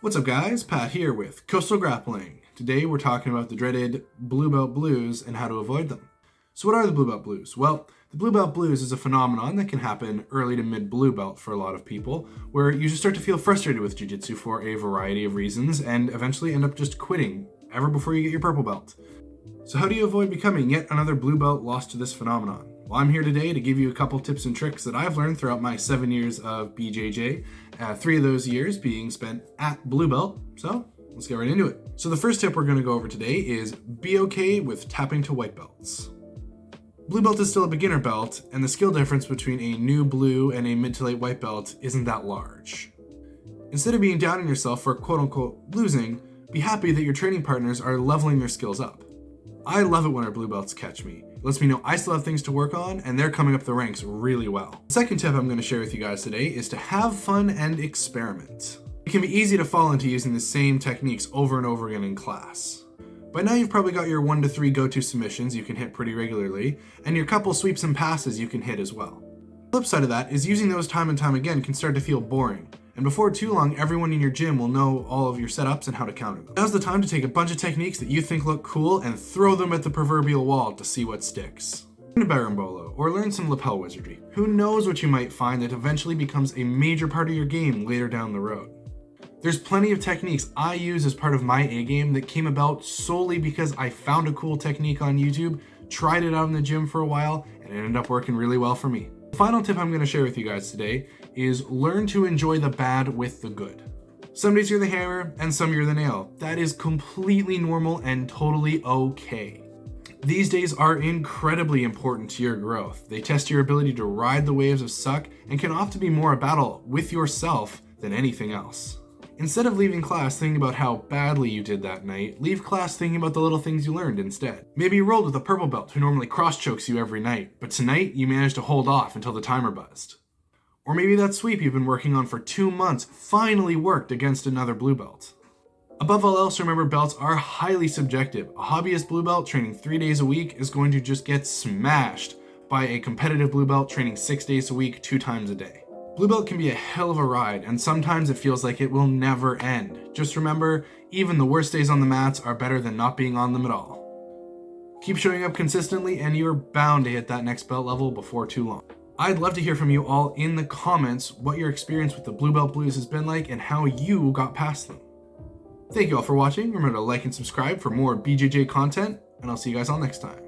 What's up guys, Pat here with Coastal Grappling. Today we're talking about the dreaded Blue Belt Blues and how to avoid them. So what are the Blue Belt Blues? Well, the Blue Belt Blues is a phenomenon that can happen early to mid Blue Belt for a lot of people, where you just start to feel frustrated with Jiu-Jitsu for a variety of reasons and eventually end up just quitting ever before you get your Purple Belt. So how do you avoid becoming yet another Blue Belt lost to this phenomenon? Well, I'm here today to give you a couple tips and tricks that I've learned throughout my 7 years of BJJ, 3 of those years being spent at Blue Belt. So let's get right into it. So the first tip we're going to go over today is be okay with tapping to white belts. Blue Belt is still a beginner belt, and the skill difference between a new blue and a mid to late white belt isn't that large. Instead of being down on yourself for quote-unquote losing, be happy that your training partners are leveling their skills up. I love it when our blue belts catch me. It lets me know I still have things to work on and they're coming up the ranks really well. The second tip I'm going to share with you guys today is to have fun and experiment. It can be easy to fall into using the same techniques over and over again in class. By now you've probably got your 1 to 3 go-to submissions you can hit pretty regularly, and your couple sweeps and passes you can hit as well. The flip side of that is using those time and time again can start to feel boring. And before too long, everyone in your gym will know all of your setups and how to counter them. Now's the time to take a bunch of techniques that you think look cool and throw them at the proverbial wall to see what sticks. Learn a Berimbolo, or learn some lapel wizardry. Who knows what you might find that eventually becomes a major part of your game later down the road. There's plenty of techniques I use as part of my A-game that came about solely because I found a cool technique on YouTube, tried it out in the gym for a while, and it ended up working really well for me. The final tip I'm going to share with you guys today is learn to enjoy the bad with the good. Some days you're the hammer and some you're the nail. That is completely normal and totally okay. These days are incredibly important to your growth. They test your ability to ride the waves of suck and can often be more a battle with yourself than anything else. Instead of leaving class thinking about how badly you did that night, leave class thinking about the little things you learned instead. Maybe you rolled with a purple belt who normally cross-chokes you every night, but tonight you managed to hold off until the timer buzzed. Or maybe that sweep you've been working on for 2 months finally worked against another blue belt. Above all else, remember belts are highly subjective. A hobbyist blue belt training 3 days a week is going to just get smashed by a competitive blue belt training 6 days a week, 2 times a day. Blue belt can be a hell of a ride, and sometimes it feels like it will never end. Just remember, even the worst days on the mats are better than not being on them at all. Keep showing up consistently, and you're bound to hit that next belt level before too long. I'd love to hear from you all in the comments what your experience with the Blue Belt Blues has been like and how you got past them. Thank you all for watching. Remember to like and subscribe for more BJJ content, and I'll see you guys all next time.